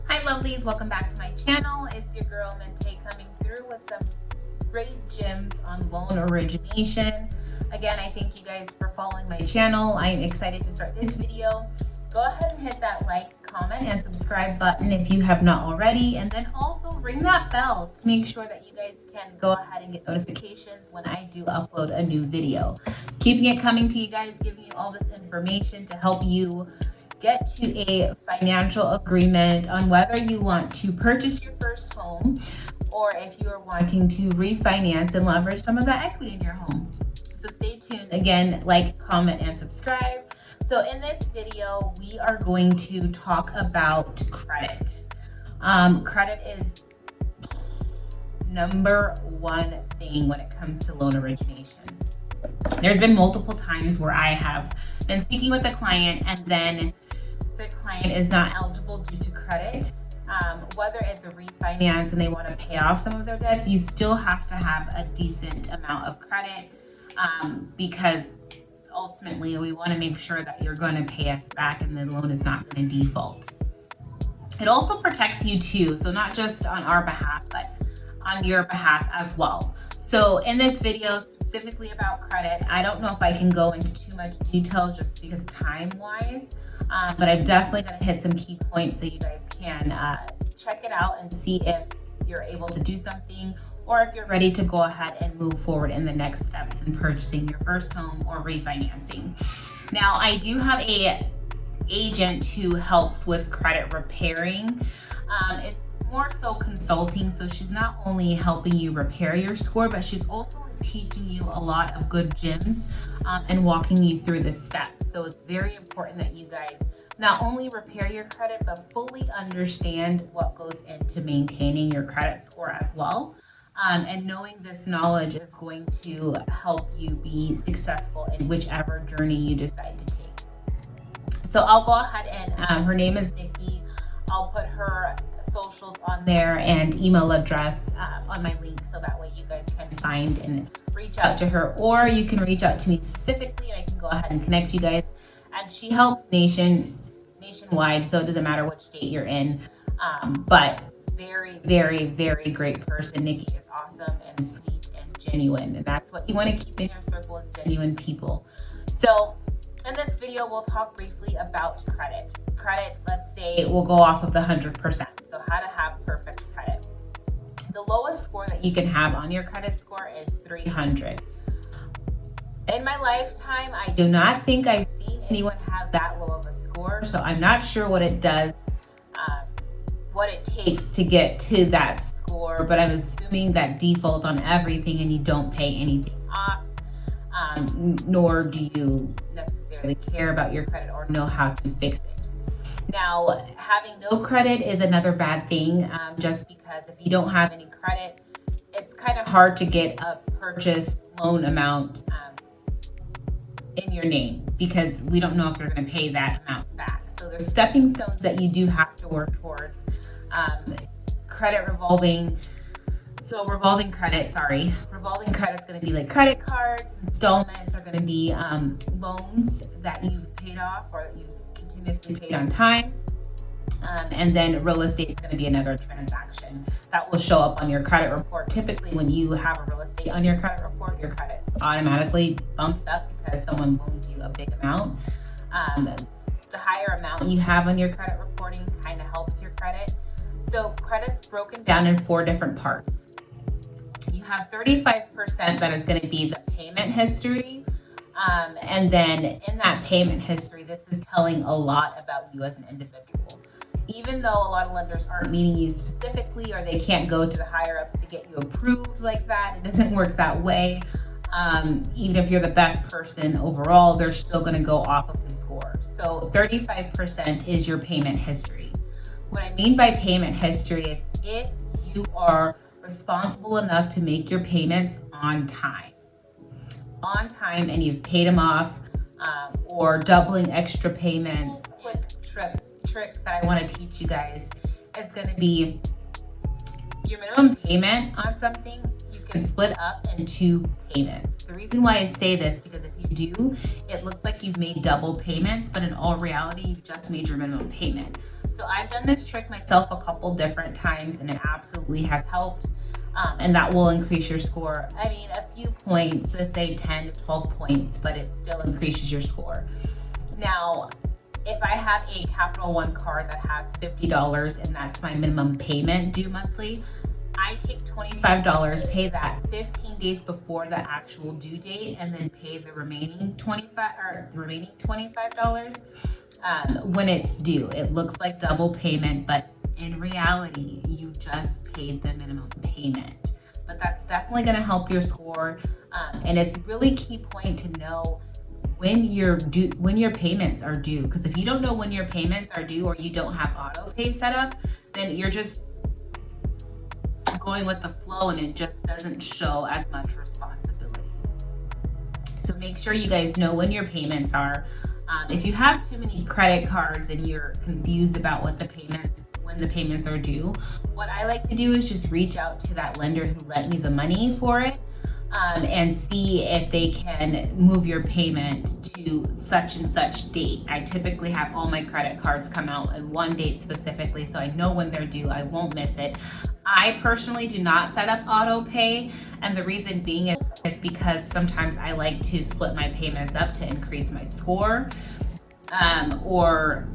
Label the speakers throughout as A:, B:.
A: Hi lovelies, welcome back to my channel. It's your girl MINTAE coming through with some great gems on loan origination. Again, I thank you guys for following my channel. I'm excited to start this video. Go ahead and hit that like, comment, and subscribe button if you have not already. And then also ring that bell to make sure that you guys can go ahead and get notifications when I do upload a new video. Keeping it coming to you guys, giving you all this information to help you get to a financial agreement on whether you want to purchase your first home or if you are wanting to refinance and leverage some of that equity in your home. So stay tuned. Again, like, comment, and subscribe. So in this video, we are going to talk about credit. Credit is number one thing when it comes to loan origination. There's been multiple times where I have been speaking with a client and then the client is not eligible due to credit. Whether it's a refinance and they want to pay off some of their debts, you still have to have a decent amount of credit because ultimately we want to make sure that you're going to pay us back and the loan is not going to default. It also protects you too, so not just on our behalf, but on your behalf as well. So in this video, specifically about credit, I don't know if I can go into too much detail just because time-wise, but I'm definitely going to hit some key points so you guys can check it out and see if you're able to do something or if you're ready to go ahead and move forward in the next steps in purchasing your first home or refinancing. Now, I do have a agent who helps with credit repairing. It's more so consulting, so she's not only helping you repair your score, but she's also teaching you a lot of good gems and walking you through the steps. So it's very important that you guys not only repair your credit, but fully understand what goes into maintaining your credit score as well. And knowing this knowledge is going to help you be successful in whichever journey you decide to take. So I'll go ahead and her name is Nikki. I'll put her socials on there and email address on my link so that way you guys can find and reach out to her, or you can reach out to me specifically and I can go ahead and connect you guys. And she helps nationwide, so it doesn't matter which state you're in, but very, very, very great person. Nikki is awesome and sweet and genuine, and that's what you want to keep in your circle, is genuine people. So in this video, we'll talk briefly about credit. Credit, let's say we'll go off of the 100%. So how to have perfect credit. The lowest score that you can have on your credit score is 300. In my lifetime, I do not think I've seen anyone have that low of a score. So I'm not sure what it does, what it takes to get to that score, but I'm assuming that default on everything and you don't pay anything off, nor do you necessarily care about your credit or know how to fix it. Now, having no credit is another bad thing, just because if you don't have any credit, it's kind of hard to get a purchase loan amount in your name because we don't know if you're going to pay that amount back. So there's stepping stones that you do have to work towards. Revolving credit is going to be like credit cards. Installments are going to be loans that you've paid off or that you've continuously paid on time. And then real estate is going to be another transaction that will show up on your credit report. Typically, when you have a real estate on your credit report, your credit automatically bumps up because someone loans you a big amount. The higher amount you have on your credit reporting kind of helps your credit. So credit's broken down in 4 different parts. You have 35% that is going to be the payment history. And then in that payment history, this is telling a lot about you as an individual. Even though a lot of lenders aren't meeting you specifically or they can't go to the higher ups to get you approved like that, it doesn't work that way. Even if you're the best person overall, they're still going to go off of the score. So 35% is your payment history. What I mean by payment history is if you are responsible enough to make your payments on time and you've paid them off, or doubling extra payments. Quick trick that I want to teach you guys is going to be your minimum payment on something. You can split up in 2 payments. The reason why I say this, because if you do, it looks like you've made double payments, but in all reality, you've just made your minimum payment. So I've done this trick myself a couple different times and it absolutely has helped. And that will increase your score. I mean, a few points, let's say 10 to 12 points, but it still increases your score. Now, if I have a Capital One card that has $50 and that's my minimum payment due monthly, I take $25, pay that 15 days before the actual due date, and then pay the remaining $25 when it's due. It looks like double payment, but in reality, you just paid the minimum payment. But that's definitely going to help your score, and it's really key point to know when your payments are due. Because if you don't know when your payments are due, or you don't have auto pay set up, then you're just going with the flow and it just doesn't show as much responsibility. So make sure you guys know when your payments are. If you have too many credit cards and you're confused about when the payments are due, what I like to do is just reach out to that lender who lent me the money for it, and see if they can move your payment to such and such date. I typically have all my credit cards come out in one date specifically, so I know when they're due. I won't miss it. I personally do not set up auto pay, and the reason being is because sometimes I like to split my payments up to increase my score, or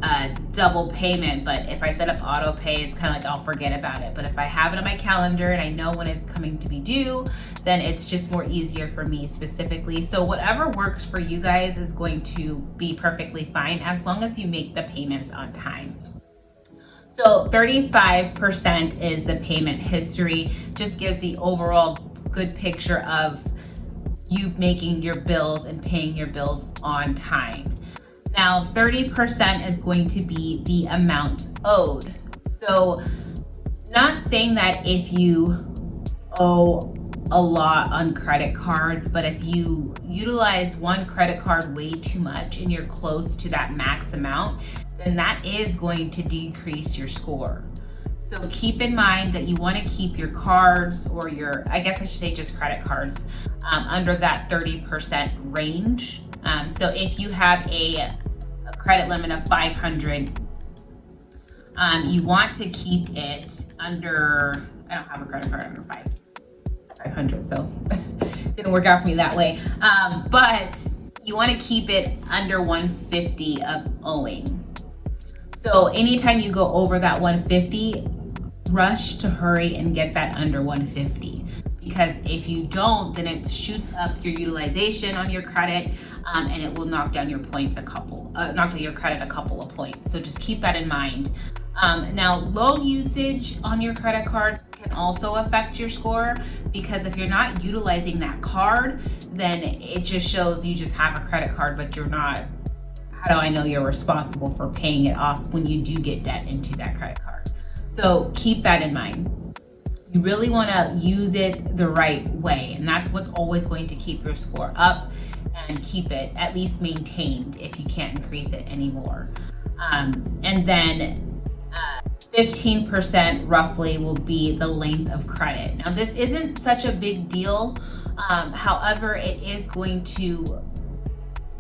A: double payment. But if I set up auto pay, it's kind of like I'll forget about it. But if I have it on my calendar and I know when it's coming to be due, then it's just more easier for me specifically. So whatever works for you guys is going to be perfectly fine as long as you make the payments on time. So 35% is the payment history, just gives the overall good picture of you making your bills and paying your bills on time. Now 30% is going to be the amount owed. So not saying that if you owe a lot on credit cards, but if you utilize one credit card way too much and you're close to that max amount, then that is going to decrease your score. So keep in mind that you want to keep your cards, or I guess I should say just credit cards, under that 30% range. So if you have a credit limit of 500, you want to keep it under, I don't have a credit card under 500, so didn't work out for me that way. But you want to keep it under 150 of owing. So anytime you go over that 150, rush to hurry and get that under 150. Because if you don't, then it shoots up your utilization on your credit, and it will knock down your points knock down your credit a couple of points. So just keep that in mind. Now, low usage on your credit cards can also affect your score, because if you're not utilizing that card, then it just shows you just have a credit card, but you're not. How do I know you're responsible for paying it off when you do get debt into that credit card? So keep that in mind. You really want to use it the right way, and that's what's always going to keep your score up and keep it at least maintained if you can't increase it anymore. And then 15% roughly will be the length of credit. Now this isn't such a big deal, however, it is going to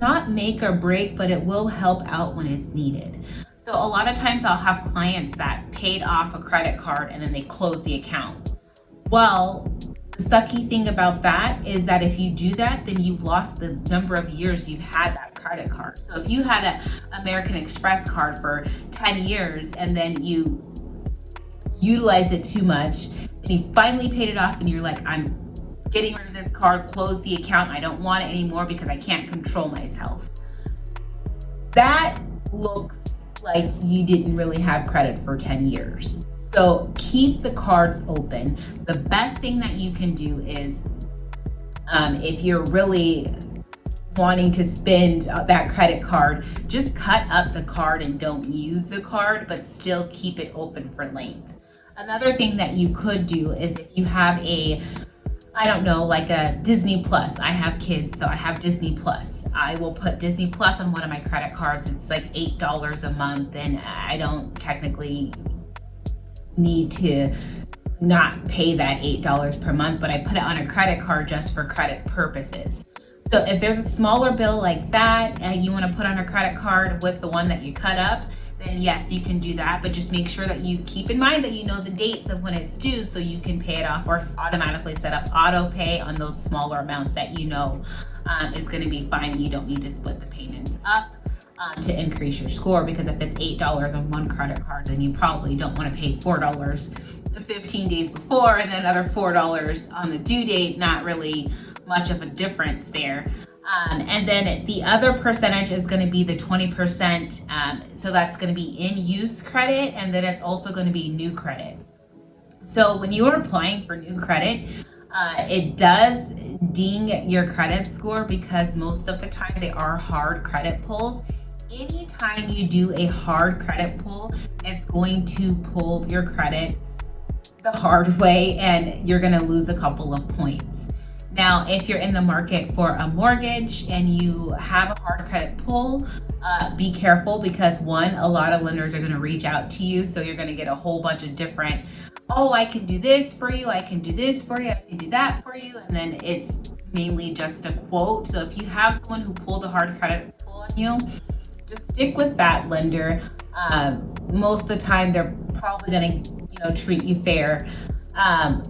A: not make or break, but it will help out when it's needed. So a lot of times I'll have clients that paid off a credit card and then they close the account. Well, the sucky thing about that is that if you do that, then you've lost the number of years you've had that credit card. So if you had an American Express card for 10 years and then you utilized it too much, and you finally paid it off and you're like, I'm getting rid of this card, close the account, I don't want it anymore because I can't control myself. That looks like you didn't really have credit for 10 years. So keep the cards open. The best thing that you can do is, if you're really wanting to spend that credit card, just cut up the card and don't use the card, but still keep it open for length. Another thing that you could do is if you have like a Disney Plus. I have kids, so I have Disney Plus. I will put Disney Plus on one of my credit cards. It's like $8 a month, and I don't technically need to not pay that $8 per month, but I put it on a credit card just for credit purposes. So if there's a smaller bill like that and you want to put on a credit card with the one that you cut up, then yes, you can do that. But just make sure that you keep in mind that you know the dates of when it's due so you can pay it off, or automatically set up auto pay on those smaller amounts that you know is going to be fine. You don't need to split the payments up to increase your score, because if it's $8 on one credit card, then you probably don't want to pay $4 15 days before and then another $4 on the due date. Not really much of a difference there. And then the other percentage is going to be the 20%. So that's going to be in-use credit, and then it's also going to be new credit. So when you are applying for new credit, it does ding your credit score, because most of the time they are hard credit pulls. Anytime you do a hard credit pull, it's going to pull your credit the hard way, and you're going to lose a couple of points. Now, if you're in the market for a mortgage and you have a hard credit pull, be careful, because one, a lot of lenders are going to reach out to you. So you're going to get a whole bunch of different, oh, I can do this for you, I can do this for you, I can do that for you. And then it's mainly just a quote. So if you have someone who pulled a hard credit pull on you, just stick with that lender. Most of the time, they're probably going to, treat you fair.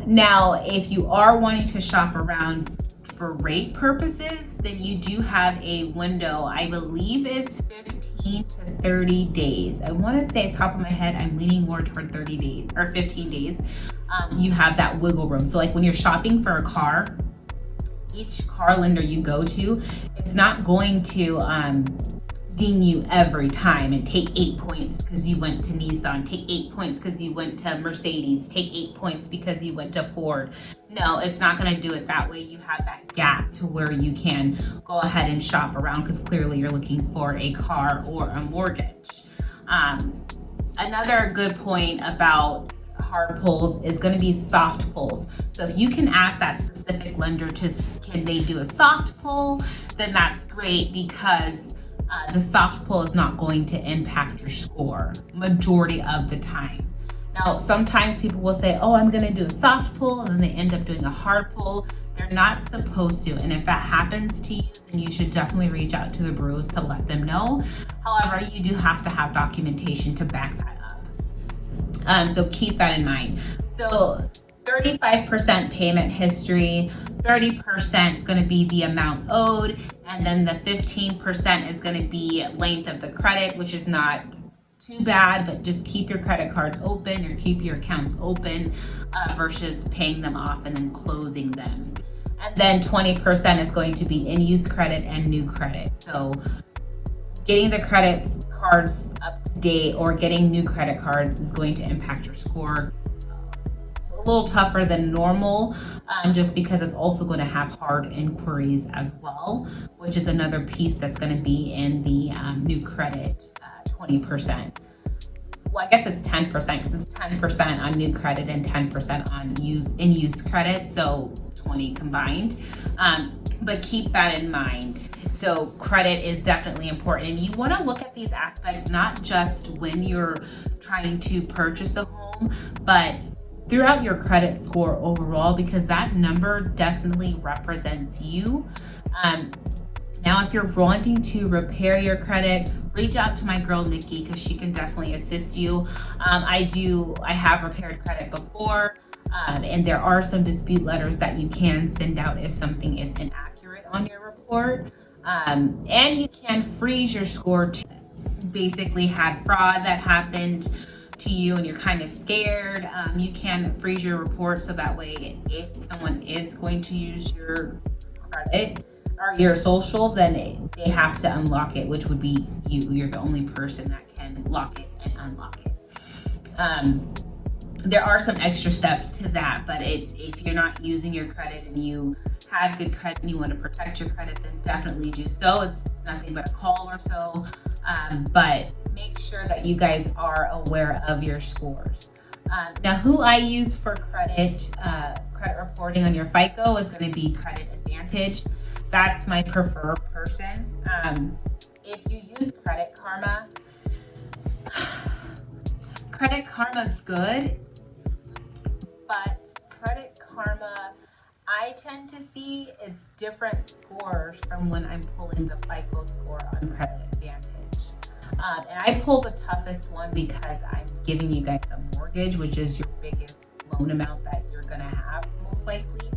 A: Now, if you are wanting to shop around for rate purposes, then you do have a window. I believe it's 15 to 30 days. I want to say at the top of my head, I'm leaning more toward 30 days or 15 days. You have that wiggle room. So like when you're shopping for a car, each car lender you go to, it's not going to ding you every time and take 8 points because you went to Nissan, take 8 points because you went to Mercedes, take 8 points because you went to Ford. No, it's not going to do it that way. You have that gap to where you can go ahead and shop around, because clearly you're looking for a car or a mortgage. Another good point about hard pulls is going to be soft pulls. So if you can ask that specific lender can they do a soft pull, then that's great, because the soft pull is not going to impact your score majority of the time. Now, sometimes people will say, oh, I'm going to do a soft pull, and then they end up doing a hard pull. They're not supposed to. And if that happens to you, then you should definitely reach out to the bureaus to let them know. However, you do have to have documentation to back that up. So keep that in mind. So 35% payment history, 30% is going to be the amount owed, and then the 15% is going to be length of the credit, which is not too bad, but just keep your credit cards open or keep your accounts open versus paying them off and then closing them. And then 20% is going to be in-use credit and new credit. So getting the credit cards up to date or getting new credit cards is going to impact your score a little tougher than normal, just because it's also going to have hard inquiries as well, which is another piece that's going to be in the new credit 20%. Well, I guess it's 10% because it's 10% on new credit and 10% on in-use credit, so 20 combined. But keep that in mind. So credit is definitely important, and you want to look at these aspects not just when you're trying to purchase a home, but throughout your credit score overall, because that number definitely represents you. Now, if you're wanting to repair your credit, reach out to my girl Nikki, because she can definitely assist you. I have repaired credit before, and there are some dispute letters that you can send out if something is inaccurate on your report. And you can freeze your score to basically had fraud that happened to you and you're kind of scared. You can freeze your report, so that way if someone is going to use your credit or your social, then they have to unlock it, which would be you. You're the only person that can lock it and unlock it. There are some extra steps to that, but if you're not using your credit and you have good credit and you want to protect your credit, then definitely do so. It's nothing but a call or so, but make sure that you guys are aware of your scores. Now, who I use for credit reporting on your FICO is going to be Credit Advantage. That's my preferred person. If you use Credit Karma, Credit Karma's good, but Credit Karma, I tend to see it's different scores from when I'm pulling the FICO score on Credit Advantage. And I pulled the toughest one because I'm giving you guys a mortgage, which is your biggest loan amount that you're going to have most likely.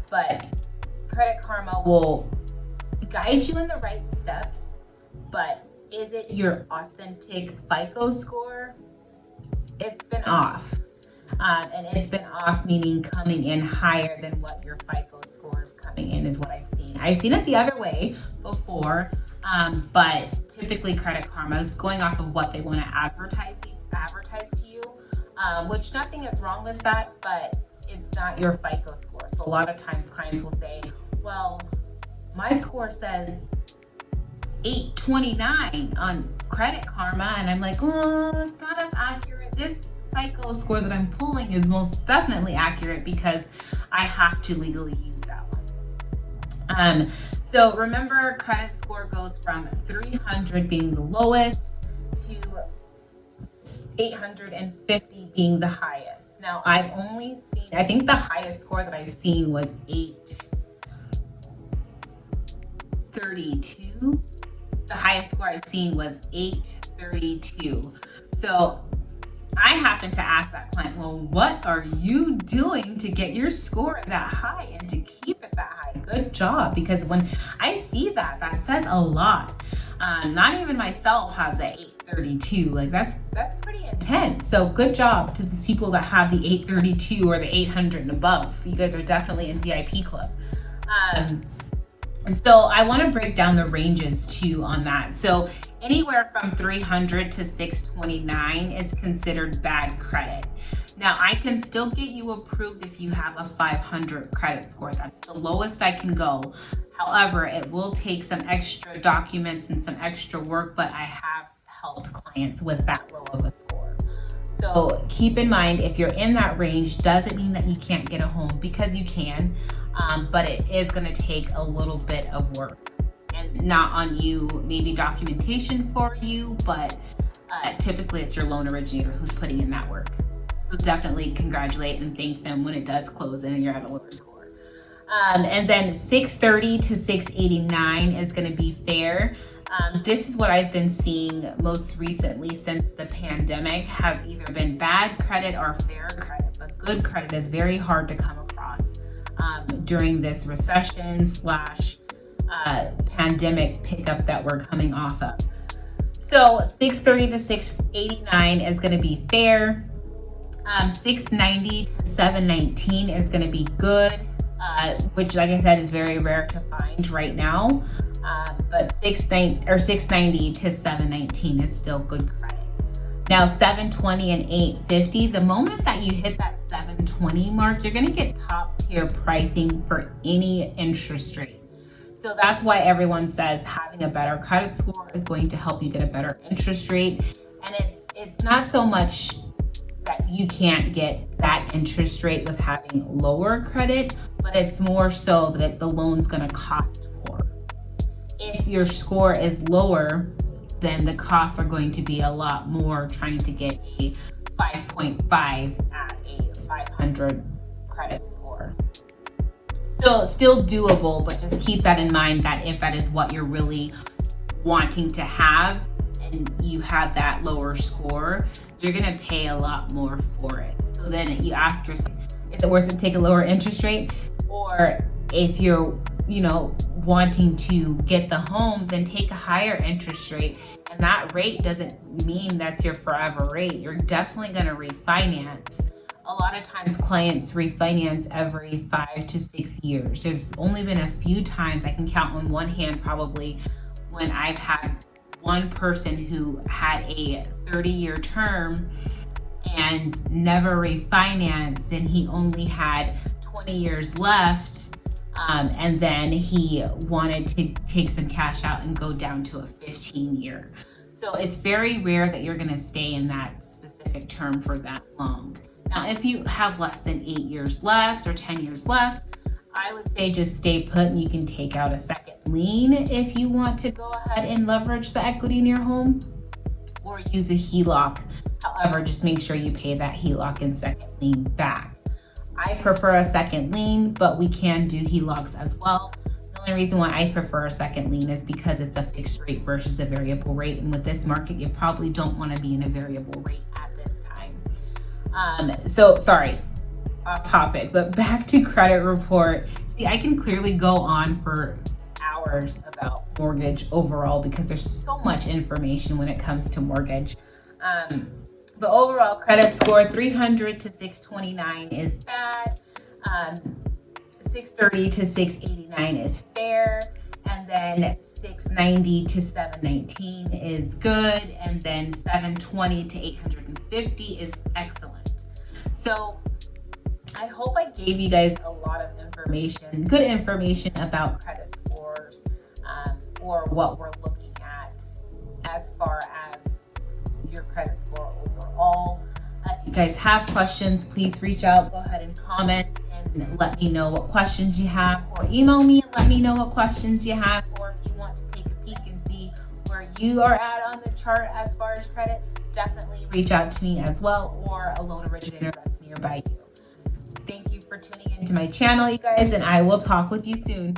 A: But Credit Karma will guide you in the right steps, but is it your authentic FICO score? It's been off. And it's been off, meaning coming in higher than what your FICO score is coming in, is what I've seen. I've seen it the other way before, but typically Credit Karma is going off of what they want to advertise to you, which nothing is wrong with that, but it's not your FICO score. So a lot of times clients will say, well, my score says 829 on Credit Karma, and I'm like, oh, it's not as accurate. This FICO score that I'm pulling is most definitely accurate because I have to legally use that one. So remember, credit score goes from 300 being the lowest to 850 being the highest. Now, I've only seen, I think the highest score that I've seen was 832. The highest score I've seen was 832. So I happened to ask that client, well, what are you doing to get your score that high and to keep it that high? Good job. Because when I see that, that says a lot. Not even myself has the 832. Like that's pretty intense. So good job to the people that have the 832 or the 800 and above. You guys are definitely in VIP club. So I want to break down the ranges too on that. So anywhere from 300 to 629 is considered bad credit. Now I can still get you approved if you have a 500 credit score. That's the lowest I can go. However, it will take some extra documents and some extra work, but I have helped clients with that low of a score. So keep in mind, if you're in that range, doesn't mean that you can't get a home, because you can. But it is going to take a little bit of work, and not on you, maybe documentation for you, but typically it's your loan originator who's putting in that work. So definitely congratulate and thank them when it does close and you're at a lower score. And then 630 to 689 is going to be fair. This is what I've been seeing most recently since the pandemic, has either been bad credit or fair credit, but good credit is very hard to come across during this recession / pandemic pickup that we're coming off of. So 630 to 689 is going to be fair. 690 to 719 is going to be good, which, like I said, is very rare to find right now. But 690 to 719 is still good credit. Now 720 and 850, the moment that you hit that 720 mark, you're going to get top tier pricing for any interest rate. So that's why everyone says having a better credit score is going to help you get a better interest rate. And it's not so much that you can't get that interest rate with having lower credit, but it's more so that the loan's going to cost more. If your score is lower, then the costs are going to be a lot more trying to get a 5.5 at a 500 credit score. So still doable, but just keep that in mind, that if that is what you're really wanting to have and you have that lower score, you're going to pay a lot more for it. So then you ask yourself, is it worth it to take a lower interest rate? Or if you're, wanting to get the home, then take a higher interest rate. And that rate doesn't mean that's your forever rate. You're definitely going to refinance. A lot of times clients refinance every 5 to 6 years. There's only been a few times, I can count on one hand probably, when I've had one person who had a 30-year term and never refinanced, and he only had 20 years left. And then he wanted to take some cash out and go down to a 15-year. So it's very rare that you're going to stay in that specific term for that long. Now, if you have less than 8 years left or 10 years left, I would say just stay put, and you can take out a second lien if you want to go ahead and leverage the equity in your home, or use a HELOC. However, just make sure you pay that HELOC and second lien back. I prefer a second lien, but we can do HELOCs as well. The only reason why I prefer a second lien is because it's a fixed rate versus a variable rate. And with this market, you probably don't want to be in a variable rate at this time. So sorry, off topic, but back to credit report. See, I can clearly go on for hours about mortgage overall because there's so much information when it comes to mortgage. But overall credit score 300 to 629 is bad. 630 to 689 is fair, and then 690 to 719 is good, and then 720 to 850 is excellent. So I hope I gave you guys a lot of information, good information about credit scores, or what we're looking at as far as your credit score overall. If you guys have questions, please reach out, go ahead and comment and let me know what questions you have, or email me and let me know what questions you have, or if you want to take a peek and see where you are at on the chart as far as credit, definitely reach out to me as well, or a loan originator that's nearby you. Thank you for tuning into my channel, you guys, and I will talk with you soon.